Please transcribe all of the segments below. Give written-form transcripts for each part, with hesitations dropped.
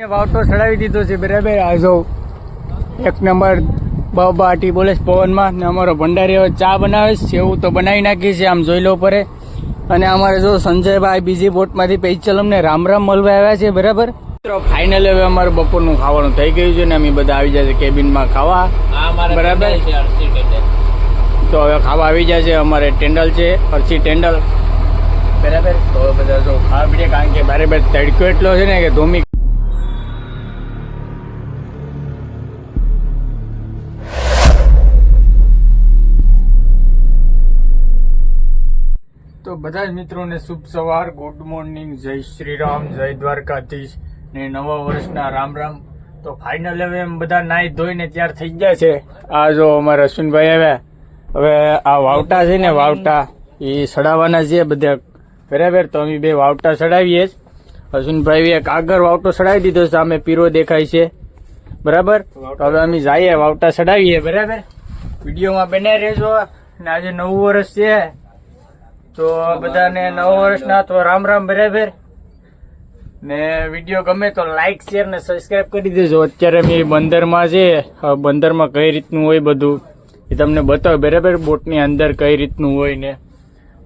વાવટો ચડાવી દીધો છે બરાબર. આ જો એક નંબર બાટી બોલે છે પવનમાં ને અમારો ભંડારી હવે ચા બનાવે છે. એવું તો બનાવી નાખી છે, આમ જોઈ લો પડે. અને અમારે જો સંજયભાઈ બીજી બોટમાંથી પૈચલ અમને રામ રામ મળવા આવ્યા છે બરાબર. મિત્રો ફાઇનલ હવે અમારે બપોરનું ખાવાનું થઈ ગયું છે ને અમે બધા આવી જાય છે કેબિનમાં ખાવા બરાબર. તો હવે ખાવા આવી જાય છે. અમારે ટેન્ડલ છે, અરસી ટેન્ડલ બરાબર. તો બધા જો ખાવા પીએ કારણ કે બરાબર તડકો એટલો છે ને કે ધોમી. તો બધા જ મિત્રોને શુભ સવાર, ગુડ મોર્નિંગ, જય શ્રી રામ, જય દ્વારકાધીશ ને નવા વર્ષના રામ રામ. તો ફાઇનલ હવે એમ બધા નાહી ધોઈને તૈયાર થઈ ગયા છે. આ જો અમારા અશ્વિનભાઈ આવ્યા. હવે આ વાવટા છે ને વાવટા એ સડાવવાના છે બધા બરાબર. તો અમે બે વાવટા સડાવીએ જ. અશ્વિનભાઈ એક આગળ વાવટો સડાવી દીધો છે, સામે પીરો દેખાય છે બરાબર. તો હવે અમે જઈએ વાવટા સડાવીએ બરાબર. વિડીયોમાં બને રહેજો. ને આજે નવું વર્ષ છે તો બધાને નવા વર્ષના તો રામ રામ બરાબર. ને વિડીયો ગમે તો લાઈક શેર ને સબસ્ક્રાઇબ કરી દેજો. અત્યારે અમે બંદરમાં છે, બંદરમાં કઈ રીતનું હોય બધું એ તમને બતાવો બરાબર. બોટની અંદર કઈ રીતનું હોય ને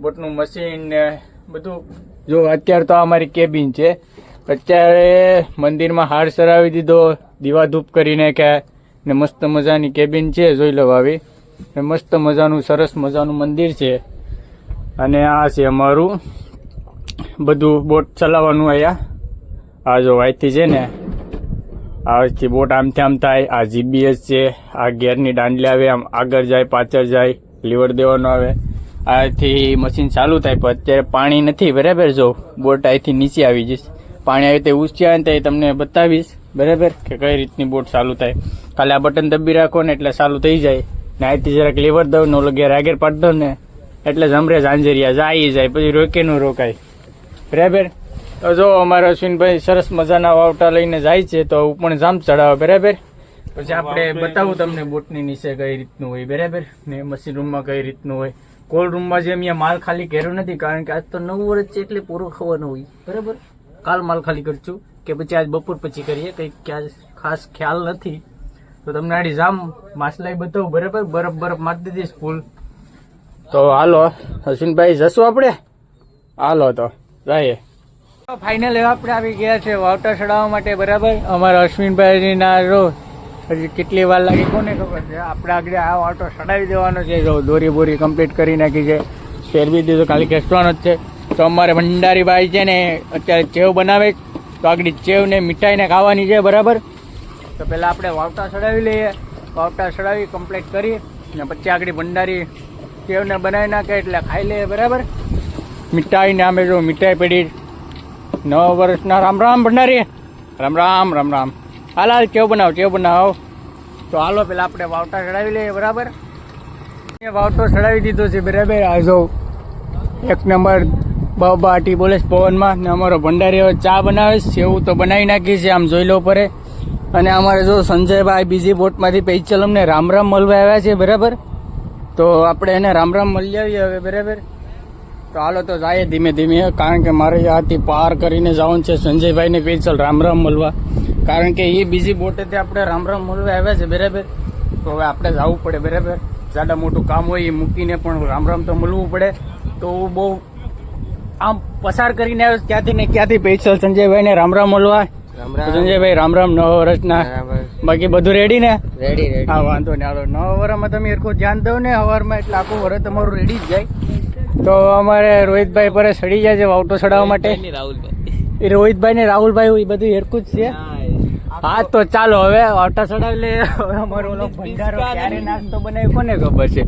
બોટનું મશીન ને બધું. જો અત્યારે તો અમારી કેબિન છે. અત્યારે મંદિરમાં હાર સરાવી દીધો, દીવા ધૂપ કરી નાખ્યા ને મસ્ત મજાની કેબિન છે, જોઈ લો આવી. મસ્ત મજાનું સરસ મજાનું મંદિર છે. અને આ છે અમારું બધું બોટ ચલાવવાનું. અહીંયા આ જો અહીંથી છે ને આથી બોટ આમથી આમ થાય. આ જીબીએસ છે, આ ગેરની દાંડલી આવે, આમ આગળ જાય પાછળ જાય, લીવર દેવાનો આવે. આથી મશીન ચાલુ થાય. પણ અત્યારે પાણી નથી બરાબર. જો બોટ અહીંથી નીચે આવી જઈશ, પાણી આવી તે ઊંચી આવે ને તો તમને બતાવીશ બરાબર કે કઈ રીતની બોટ ચાલુ થાય. ખાલી આ બટન દબી રાખો ને એટલે ચાલુ થઈ જાય. ને અહીંથી જરાક લીવર દઉં ને ઓલો ગેર આગળ પાડી દઉં ને એટલે જમરે ઝાંઝરિયા જાય પછી રોકે નું રોકાય બરાબર. તો જો અમારા અશ્વિનભાઈ સરસ મજાના વાવટા લઈને જાય છે. તો ઉપર જામ ચડાવે બરાબર. પછી આપણે બતાવું તમને બોટની નીચે કઈ રીતનું હોય બરાબર. ને મશીન રૂમમાં કઈ રીતનું હોય. કોલ્ડ રૂમમાં જે અહીંયા માલ ખાલી કર્યો નથી કારણ કે આજ તો નવું વર્ષ છે એટલે પૂરું ખાવાનું હોય બરાબર. કાલ માલ ખાલી કરશું કે પછી આજ બપોર પછી કરીએ, કંઈક ખાસ ખ્યાલ નથી. તો તમને આડી જામ માછલાઈ બતાવું બરાબર. બરફ મારી દીધીશ ફૂલ. તો હાલો અશ્વિનભાઈ જશું આપણે. હાલો તો જઈએ. ફાઇનલ આપણે આવી ગયા છે વાવટા ચડાવવા માટે બરાબર. અમારા અશ્વિનભાઈ ના રો હજી કેટલી વાર લાગી કોને ખબર છે. આપણે આગળ આ વાવટો ચડાવી દેવાનો છે. જો દોરી બોરી કમ્પ્લીટ કરી નાખી છે, ફેરવી દીધો, ખાલી ખેંચવાનો જ છે. તો અમારે ભંડારીભાઈ છે ને અત્યારે ચેવ બનાવે. તો આગળ ચેવ ને મીઠાઈ ને ખાવાની છે બરાબર. તો પહેલાં આપણે વાવટા ચડાવી લઈએ. વાવટા ચડાવી કમ્પ્લીટ કરી ને પછી આગળ ભંડારી ચેવને બનાવી નાખે એટલે ખાઈ લે બરાબર. મીઠાઈ ને અમે જો મીઠાઈ પડી. નવા વર્ષના રામ રામ ભંડારી, રામ રામ રામ રામ. હાલ ચેવ બનાવો. તો હાલો પેલા આપણે વાવટા ચડાવી લઈએ બરાબર. વાવટો ચડાવી દીધો છે બરાબર. આ જો એક નંબર બાટી બોલે છે પવનમાં ને અમારો ભંડારી હવે ચા બનાવે છે. એવું તો બનાવી નાખી છે, આમ જોઈ લો પડે. અને અમારે જો સંજયભાઈ બીજી બોટમાંથી પૈચલ અમને રામ રામ મળવા આવ્યા છે બરાબર. તો આપણે એને રામ રામ મળી આવીએ હવે બરાબર. તો હાલો તો જાય ધીમે ધીમે કારણ કે મારે આથી પાર કરીને જવાનું છે સંજયભાઈને પૈચલ રામ રામ મળવા. કારણ કે એ બીજી બોટેથી આપણે રામ રામ મળવા આવ્યા છે બરાબર. તો હવે આપણે જવું પડે બરાબર. જાડા મોટું કામ હોય એ મૂકીને પણ રામ રામ તો મળવું પડે. તો બહુ આમ પસાર કરીને આવ્યો ક્યાંથી ને ક્યાંથી પૈચલ સંજયભાઈને રામ રામ મળવા. સંજયભાઈ રામ રામ. નવા વર્ષના બાકી બધું રેડી ને? રેડી. હા વાંધો નહીં. હાલો નવા વર્ષમાં તમે સરખું ધ્યાન દો ને સવારમાં એટલે આખું વર્ષ તમારું રેડી જ જાય. તો અમારે રોહિતભાઈ પર સડી જાય છે વાવટો ચડાવવા માટે. એ રોહિતભાઈ ને રાહુલભાઈ એ બધું સરખું જ છે. હા તો ચાલો હવે વાવટા ચડાવી લે. અમારો ઓલો ભંડારો ક્યારે નાસ્તો બનાવ્યો કોને ખબર છે.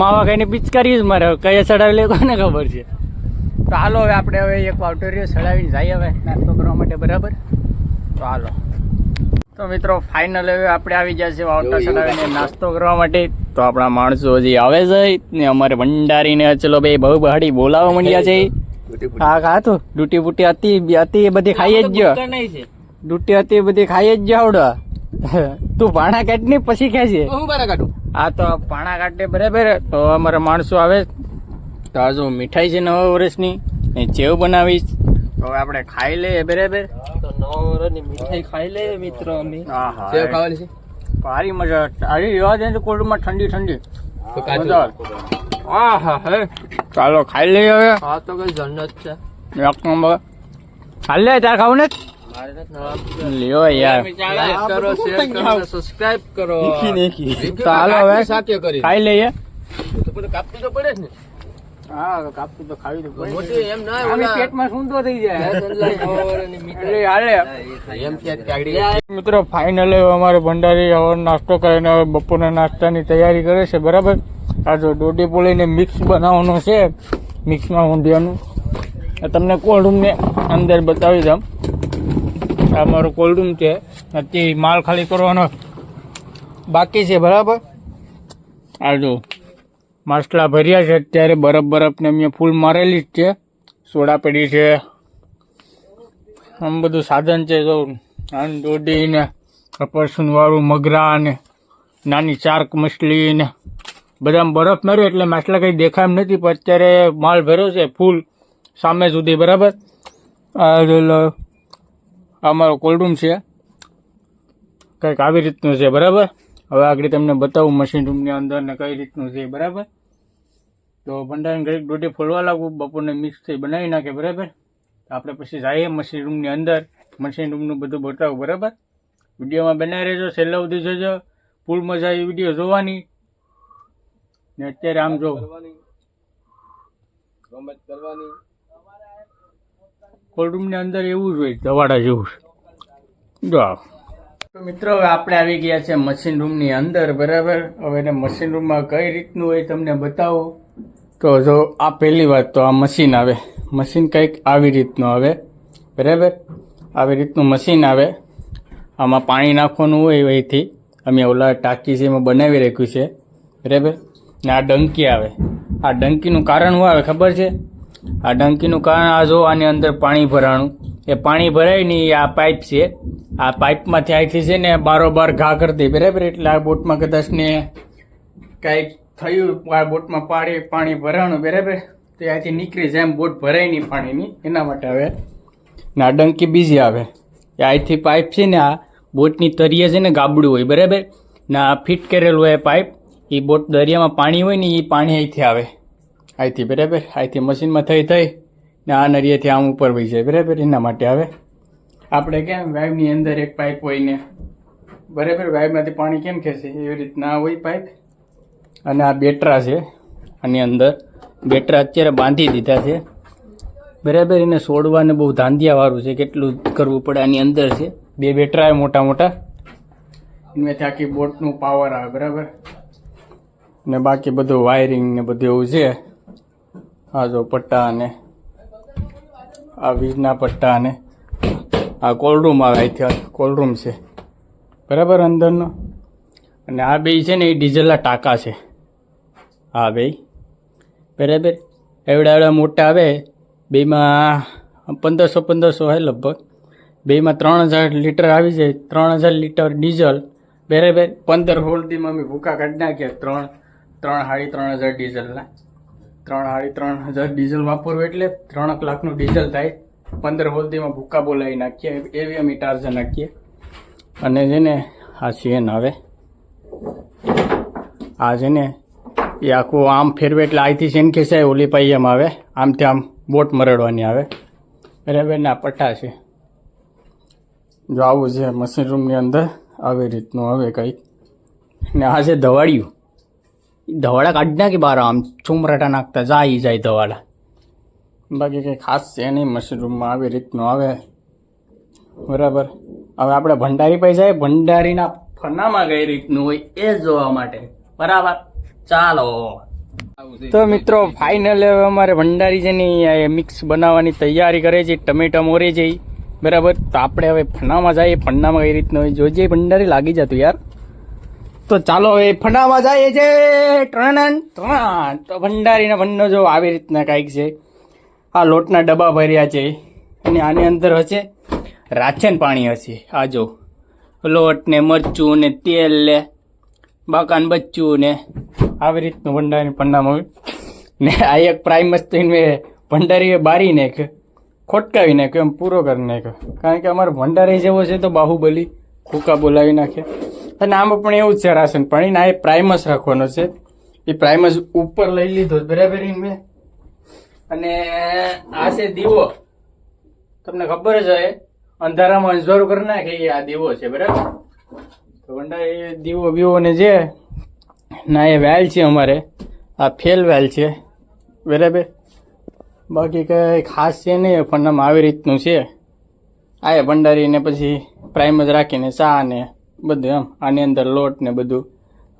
માવા કઈ પિચકારી જ મારે કયા ચડાવી લે કોને ખબર છે. તો હાલો હવે આપણે હવે એક વાવટો ચડાવીને જઈએ હવે નાસ્તો કરવા માટે બરાબર. તો હાલો. તો મિત્રો ફાઇનલ હવે આપણે આવી જાય છે વાવટા ચડાવીને નાસ્તો કરવા માટે. તો આપણા માણસો હજી આવે છે ને અમારે ભંડારીને ચલો ભાઈ બહુ બહાડી બોલાવવા માંડ્યા છે. હા તો ડૂટી બુટી હતી બધી ખાઈ જ ગયો. ડૂટી હતી બધી ખાઈ જ જાવડો. તું ભાણા કાઢ ને પછી ખેંચે. હા તો ભાણા કાઢે બરાબર. તો અમારા માણસો આવે. તો આ જો મીઠાઈ છે નવા વર્ષની ચેવ બનાવીશ. તો હવે આપણે ખાઈ લઈએ બરાબર. और મીઠાઈ ખાઈ લે મિત્ર અમે આહા સેવ ખાવાની છે ભારી મજા આજે રહેવા દે તો કોલ્ડમાં ઠંડી ઠંડી તો કાજુ મજા આવે. આહા હે ચાલો ખાઈ લઈએ હવે હા તો કઈ જન્નત છે એક નંબર ખાઈ લે તાર ખાવું ને મારે નથી નવા લ્યો યાર લાઈક કરો શેર કરો સબસ્ક્રાઇબ કરો ચાલો હવે સાત્ય કરી ખાઈ લઈએ તો પણ કાપવું તો પડે જ ને હા કાપતું તો ખાવી દઉં મોટી એમ ના આને પેટમાં સૂંદો થઈ જાય એટલે હાલે એમ કે કાગડી મિત્રો ફાઇનલ અમારે ભંડારી હવે નાસ્તો કરીને હવે બપોરના નાસ્તાની તૈયારી કરે છે બરાબર આ જો દોડી પોલીને મિક્સ બનાવવાનો છે મિક્સમાં ઊંધિયાનું તમને કોલ્ડ રૂમને અંદર બતાવી દઉં આ મારો કોલ્ડ રૂમ છે અત્યારે માલ ખાલી કરવાનો બાકી છે બરાબર આ જો માસલા ભર્યા છે અત્યારે બરફ ને મેં ફૂલ મારેલી જ છે સોડા પડી છે આમ બધું સાધન છે જો દોડી ને કપરસુન વાળું મગરા ને નાની ચાર્ક મછલી ને બધા બરફ માર્યો એટલે માછલા કંઈ દેખાય એમ નથી પણ અત્યારે માલ ભર્યો છે ફૂલ સામે સુધી બરાબર આ મારો કોલ્ડ રૂમ છે કંઈક આવી રીતનું છે બરાબર હવે આગળ તમને બતાવું મશીન રૂમની અંદર ને કઈ રીતનું છે બરાબર તો ભંડારીને ઘડીક દોઢી ફોડવા લાગવું બપોરને મિક્સ થઈ બનાવી નાખે બરાબર આપણે પછી જઈએ મશીન રૂમની અંદર મશીન રૂમનું બધું બતાવું બરાબર વિડીયોમાં બનાવી રહેજો છેલ્લા સુધી જોજો ફૂલ મજા આવી વિડીયો જોવાની ને અત્યારે આમ જો કોલ્ડ રૂમની અંદર એવું જ હોય દવાડા જેવું જો તો મિત્રો હવે આપણે આવી ગયા છે મશીન રૂમની અંદર બરાબર હવે એને મશીન રૂમમાં કઈ રીતનું હોય તમને બતાવો તો જો આ પહેલી વાત તો આ મશીન આવે મશીન કંઈક આવી રીતનું આવે બરાબર આવી રીતનું મશીન આવે આમાં પાણી નાખવાનું હોય અહીંથી અમે ઓલા ટાંકી છે એમાં બનાવી રાખ્યું છે બરાબર ને આ ડંકી આવે આ ડંકીનું કારણ શું આવે ખબર છે આ ડંકીનું કારણ આ જો આની અંદર પાણી ભરાણું એ પાણી ભરાય ને આ પાઇપ છે આ પાઇપમાંથી અહીંથી છે ને બારોબાર ઘા કરી દે બરાબર એટલે આ બોટમાં કદાચ ને કાંઈક થયું આ બોટમાં પાણી ભરાણું બરાબર તો અહીંથી નીકળી જાય એમ બોટ ભરાય નહીં પાણીની એના માટે આવે ને આ ડંકી બીજી આવે એ અહીંથી પાઇપ છે ને આ બોટની તરીએ છે ને ગાબડું હોય બરાબર ને આ ફિટ કરેલું હોય પાઇપ એ બોટ દરિયામાં પાણી હોય ને એ પાણી અહીંથી આવે અહીંથી બરાબર અહીંથી મશીનમાં થઈ ને આ નળિયેથી આમ ઉપર વહી જાય બરાબર એના માટે આવે આપણે કેમ વાઇવની અંદર એક પાઇપ હોય ને બરાબર વાઇવમાંથી પાણી કેમ ખેંચે એવી રીતના હોય પાઇપ અને આ બેટરા છે આની અંદર બેટરા અત્યારે બાંધી દીધા છે બરાબર એને છોડવાને બહુ ધાંધિયાવાળું છે કેટલું કરવું પડે આની અંદર છે બે બેટરા મોટા મોટા એમાંથી આખી બોટનું પાવર આવે બરાબર ને બાકી બધું વાયરિંગ ને બધું એવું છે આ જો પટ્ટા અને આ વીજના પટ્ટા અને આ કોલ્ડ રૂમ આવે અહીંથી કોલ્ડ રૂમ છે બરાબર અંદરનો અને આ બે છે ને એ ડીઝલના ટાંકા છે આ બે બરાબર એવડા મોટા આવે બેમાં 1500 હોય લગભગ બેમાં 3000 લીટર આવી જાય 3000 લીટર ડીઝલ બરાબર 15 હોલ્ડીમાં અમે ભૂકા કાઢી નાખ્યા 3,500 ડીઝલના 3,500 ડીઝલ વાપરવું એટલે 3 લાખનું ડીઝલ થાય 15 હોલ્ડીમાં ભૂકા બોલાવી નાખીએ એવી અમે ટાર્જર નાખીએ અને છે ને આ ચેન આવે આ છે ને એ આખું આમ ફેરવે એટલે અહીંથી ચેન ખેંચાય ઓલી પાઈ એમ આવે આમથી આમ બોટ મરડવાની આવે બરાબર ને આ પટ્ટા છે જો આવું છે મશીન રૂમની અંદર આવી રીતનું હવે કંઈક ને આ છે ધવાડિયું ધવાડા કાઢી નાખી બહાર આમ છુમરાટા નાખતા જાય ધવાડા બાકી કંઈ ખાસ છે નહીં મશીન રૂમમાં આવી રીતનું આવે બરાબર હવે આપણે ભંડારી પાસે જાય ભંડારીના ફનામાં કઈ રીતનું હોય એ જોવા માટે બરાબર ચાલો તો મિત્રો ફાઇનલ હવે અમારે ભંડારી છે ને મિક્સ બનાવવાની તૈયારી કરે છે ટમેટા મોરે છે બરાબર તો આપણે હવે ફનામાં જઈએ ફનામાં કઈ રીતનું હોય જોજે ભંડારી લાગી જતું યાર તો ચાલો હવે ફનામાં જઈએ છે તો ભંડારીના ભંડો જો આવી રીતના કાંઈક છે આ લોટના ડબ્બા ભર્યા છે અને આની અંદર હશે રાચન પાણી હશે આ જો લોટ ને મરચું ને તેલ ને બાકાન બચ્ચું ને આવી રીતનું ભંડારી પન્નામાં ને આ એક પ્રાઇમ મસ્ત મેં ભંડારી બારી નાખ ખોટકાવી નાખ્યો, એમ પૂરો કરી નાખ્યો. કારણ કે અમારો ભંડારી જેવો છે તો બાહુબલી ફૂકા બોલાવી નાખે. અને આમાં પણ એવું જ છે રાશન પાણી ના, એ પ્રાઇમસ રાખવાનો છે. એ પ્રાઇમસ ઉપર લઈ લીધો બરાબર મેં. અને આ છે દીવો, તમને ખબર જ હોય અંધારામાં અંજવાળું કરી નાખે એ આ દીવો છે બરાબર. તો ભંડારી દીવો બીવો ને જે ના એ વેલ છે અમારે, આ ફેલ વેલ છે બરાબર. બાકી કંઈ ખાસ છે નહીં, પણ આમ આવી રીતનું છે. આ ભંડારીને પછી પ્રાઇમ જ રાખીને ચા ને બધું એમ, આની અંદર લોટ ને બધું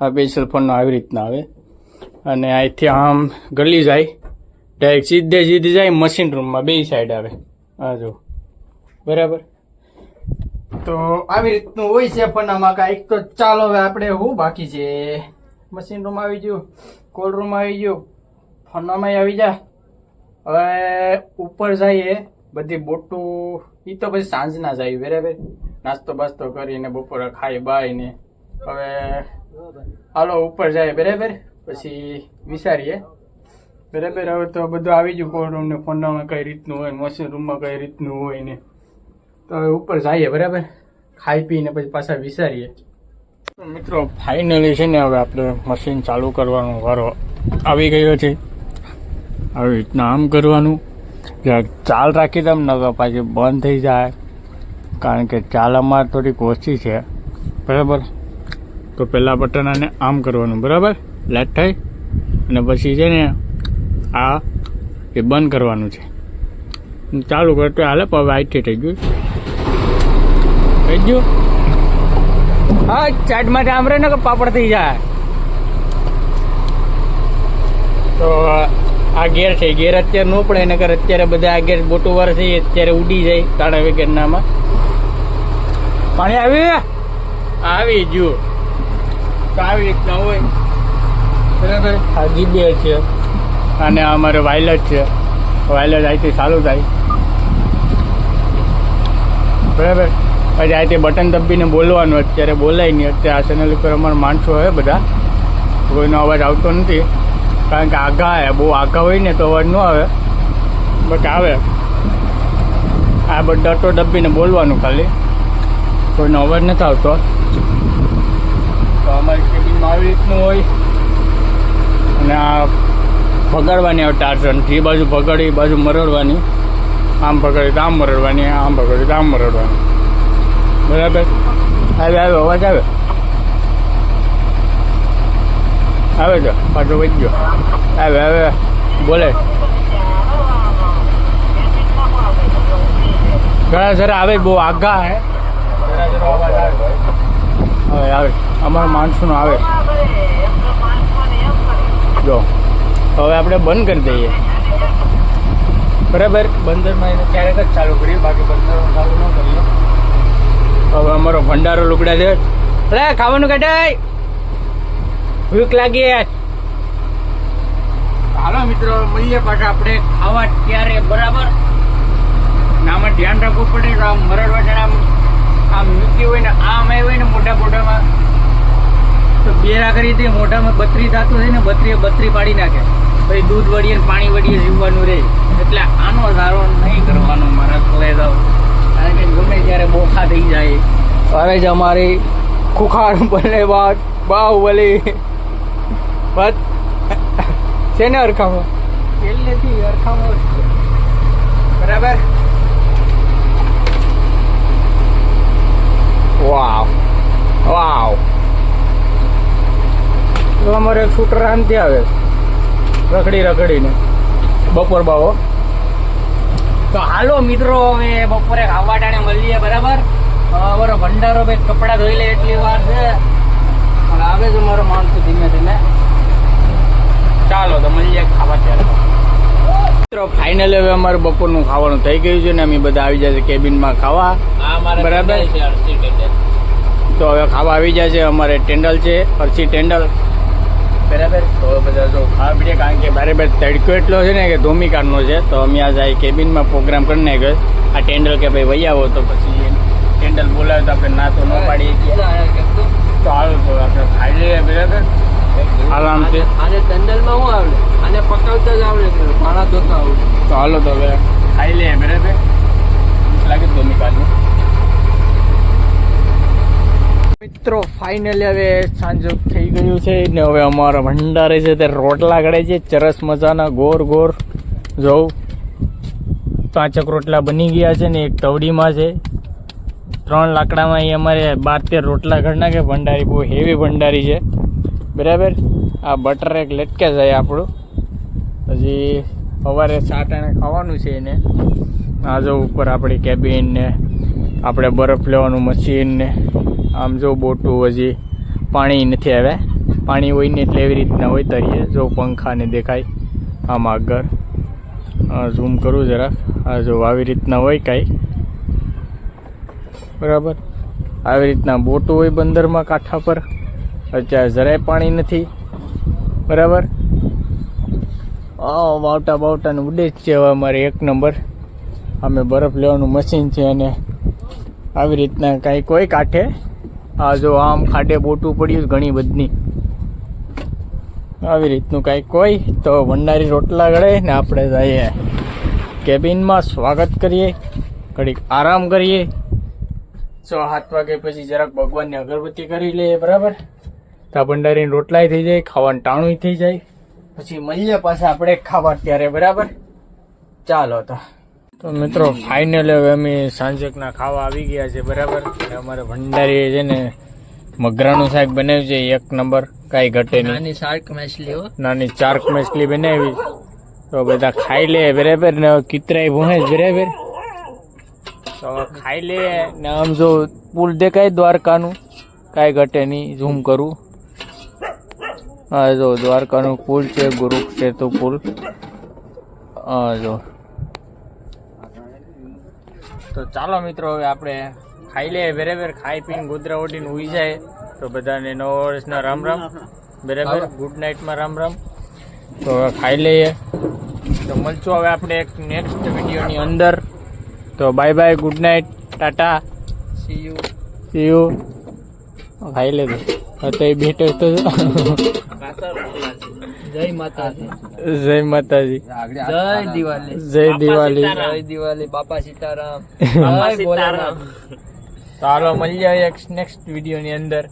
આ સ્પેશિયલ ફોનનો આવી રીતના આવે. અને અહીંથી આમ ગલી જાય ડાયરેક્ટ સીધી જાય મશીન રૂમમાં, બે સાઈડ આવે. હા જો બરાબર. તો આવી રીતનું હોય છે. પણ આમાં કાંઈક તો ચાલો હવે આપણે શું બાકી છે. મશીન રૂમ આવી ગયું, કોલ્ડ રૂમ આવી ગયું, ફોનમાં આવી જા. હવે ઉપર જઈએ બધી બોટું એ તો પછી સાંજના જાય બરાબર. નાસ્તો બાસ્તો કરીને બપોરે ખાઈ બાઈને હવે હાલો ઉપર જાય બરાબર. પછી વિચારીએ બરાબર. હવે તો બધું આવી ગયું, કોલ્ડ રૂમ ને ફોનમાં કઈ રીતનું હોય, મશીન રૂમમાં કઈ રીતનું હોય ને. તો હવે ઉપર જઈએ બરાબર, ખાઈ પીને પછી પાછા વિચારીએ. મિત્રો ફાઇનલી છે ને હવે આપણે મશીન ચાલુ કરવાનો વારો આવી ગયો છે. આવી રીતના આમ કરવાનું, ચાલ રાખી દમ ને તો પાછી બંધ થઈ જાય. કારણ કે ચાલ અમારે થોડીક ઓછી છે બરાબર. તો પહેલાં બટન આને આમ કરવાનું બરાબર, લેટ થાય. અને પછી છે ને આ એ બંધ કરવાનું છે. ચાલુ કરતો હાલે પણ હવે આઈથી થઈ ગયું. હા ચાટ માટે આમ રહે ને કે પાપડ થઈ જાય. તો આ ગેર છે, ગેર અત્યારે ન પડે નકર અત્યારે બધા આ ગેર બોટો વાર થઈ અત્યારે ઉડી જાય તાળા વગરનામાં. પાણી આવી ગયું. તો આવી રીતના હોય બરાબર. આ જીબીએ છે અને અમારે વાયલેટ છે, વાયલેટ અહીંથી ચાલુ થાય બરાબર. પછી અહીંથી બટન દબીને બોલવાનું, અત્યારે બોલાય નહીં. અત્યારે આ ચેનલ ઉપર અમારા માણસો હોય બધા, કોઈનો અવાજ આવતો નથી. કારણ કે આઘા આવે, બહુ આઘા હોય ને તો અવાજ ન આવે, બટ આવે. આ ડટો દબીને બોલવાનું ખાલી, કોઈનો અવાજ નથી આવતો. તો અમારી કેબિનમાં આવી રીતનું હોય. અને આ ભગાડવાની આવે ટાર્ઝન, જે બાજુ ભગાડી એ બાજુ મરડવાની, આમ ભગાડી તો આમ મરડવાની, આમ ભગાડી તો આમ મરડવાની બરાબર. આવે અવાજ આવે છે, પાછો વહી ગયો. હવે બોલે ઘણા જરા આવે, બહુ આઘા હે. હવે આવે અમારા માણસોનો આવે. જો હવે આપણે બંધ કરી દઈએ બરાબર. બંદરમાં એને ક્યારેક જ ચાલુ કરીએ, બાકી બંદરમાં ચાલુ ન કરીએ. હવે અમારો ભંડારો લુકડા છે. અરે ખાવાનું કાઢાય, ભૂખ લાગી. હાલો મિત્રો મળીએ પાછા આપણે ખાવા ત્યારે બરાબર. આમાં ધ્યાન રાખવું પડે. તો આમ મરડવા આમ મૂકી હોય ને આમ આવી હોય ને મોટા મોઢામાં તો બેરા કરી દે. મોઢામાં બત્રી થતું હોય ને બત્રી પાડી નાખે. પછી દૂધ વળીએ ને પાણી વળીએ જીવવાનું રહે. એટલે આનો સારો નહીં કરવાનો મારા લઈ જાવ. કારણ કે ગમે ત્યારે બોખા થઈ જાય. હવે જ અમારી ખુખાર બને વાત બાહુબલી વાત છે ને અરખામો પહેલેથી અરખામો બરાબર. વાવ વાવ. તો અમારે એક શૂટર આનથી આવે રખડીને બપોર બાવો. તો હાલો મિત્રો હવે બપોરે ખાવા ટાણે મળીએ બરાબર. અમારો ભંડારો ભાઈ કપડાં ધોઈ લે એટલી વાર છે, પણ આવે છે મારો માણસો ધીમે ધીમે. ચાલો તો મળીએ ખાવા ત્યારે. મિત્રો ફાઇનલ હવે અમારું બપોરનું ખાવાનું થઈ ગયું છે ને અમે બધા આવી જાય છે કેબિનમાં ખાવા બરાબર. તો હવે ખાવા આવી જાય છે. અમારે ટેન્ડલ છે, અરસી ટેન્ડલ બરાબર. તો બધા જો ખાવા પીએ, કારણ કે બરાબર તડકો એટલો છે ને કે ધોમિકારનો છે. તો અમે આ જાય કેબિનમાં પ્રોગ્રામ કરી નાખ્યો. આ ટેન્ડલ કે ભાઈ વહી આવો, તો પછી ટેન્ડલ બોલાવે તો આપણે ના તો ન પાડીએ. તો હાલો તો આપણે ખાઈ લઈએ બરાબર આરામથી. આને ટેન્ડલમાં શું આવડે? આને પકાવતા જ આવડે, ભાડા ધોતા આવડે. તો હાલો તો હવે ખાઈ લે બરાબર. લાગે તો નીકાળું. મિત્રો ફાઇનલી હવે સાંજ થઈ ગયું છે ને હવે અમારા ભંડારે છે તે રોટલા ઘડે છે ચરસ મજાના ગોર ગોર. જોઉં 5 રોટલા બની ગયા છે ને એક તવડીમાં છે. 3 લાકડામાં અહીં અમારે 12-13 રોટલા ઘડ નાખે. ભંડારી બહુ હેવી ભંડારી છે બરાબર. આ બટર એક લટકે જાય આપણું. પછી સવારે 7 ખાવાનું છે એને. આ જો ઉપર આપણી કેબિન ને આપણે બરફ લેવાનું મશીન ને આમ જો બોટું હજી પાણી નથી આવ્યા. પાણી હોય ને એટલે એવી રીતના હોય તરીએ જો પંખા ને દેખાય આમ આગળ. ઝૂમ કરું જરાક. આ જો આવી રીતના હોય કાંઈ બરાબર. આવી રીતના બોટું હોય બંદરમાં કાંઠા પર. અત્યારે જરાય પાણી નથી બરાબર. બાવટા બાવટાનું ઉડે જ છે હવે અમારે 1 નંબર. અમે બરફ લેવાનું મશીન છે અને આવી રીતના કાંઈ કોઈ કાંઠે. આ જો આમ ખાડે બોટું પડ્યું ઘણી બધી. આવી રીતનું કાંઈક કોઈ તો ભંડારી રોટલા ગળે ને આપણે જઈએ કેબિનમાં. સ્વાગત કરીએ, ઘડીક આરામ કરીએ. 6-7 વાગે પછી જરાક ભગવાનની અગરબત્તી કરી લઈએ બરાબર. તો ભંડારીને રોટલાય થઈ જાય, ખાવાનું ટાણું થઈ જાય. પછી મળીએ પાછા આપણે ખાવા ત્યારે બરાબર. ચાલો તો મિત્રો ફાઇનલ હવે અમે સાંજકના ખાવા આવી ગયા છે બરાબર. અમારે ભંડારી છે ને મગરાનું શાક બનાવ્યું છે 1 નંબર, કાંઈ ઘટે નહીં. નાની શાર્ક માછલી બનાવી તો બધા ખાઈ લે બરાબર. ને કિતરાય ભૂહે બરાબર. તો ખાઈ લે ને આમ જો પુલ દેખાય દ્વારકાનું, કાંઈ ઘટે નહીં. ઝૂમ કરું. હા જો દ્વારકાનું પુલ છે, ગુરુ સેતુ પુલ. હા જો. તો ચાલો મિત્રો હવે આપણે ખાઈ લઈએ બરાબર. ખાઈ પીને ગોદરા ઓઢીને ઉઈ જાય. તો બધાને નવા વર્ષના રામ રામ બરાબર. ગુડ નાઇટમાં રામ રામ. તો હવે ખાઈ લઈએ. તો મળશું હવે આપણે એક નેક્સ્ટ વિડીયોની અંદર. તો bye bye, good night, Tata, C you. ખાઈ લેજો તો એ બેઠો તો. જય માતાજી, જય માતાજી, જય દિવાળી, જય દિવાળી, જય દિવાળી, બાપા સીતારામ, જય ભોલેનાથ. તો હાલો મળી જાય નેક્સ્ટ વિડીયોની અંદર.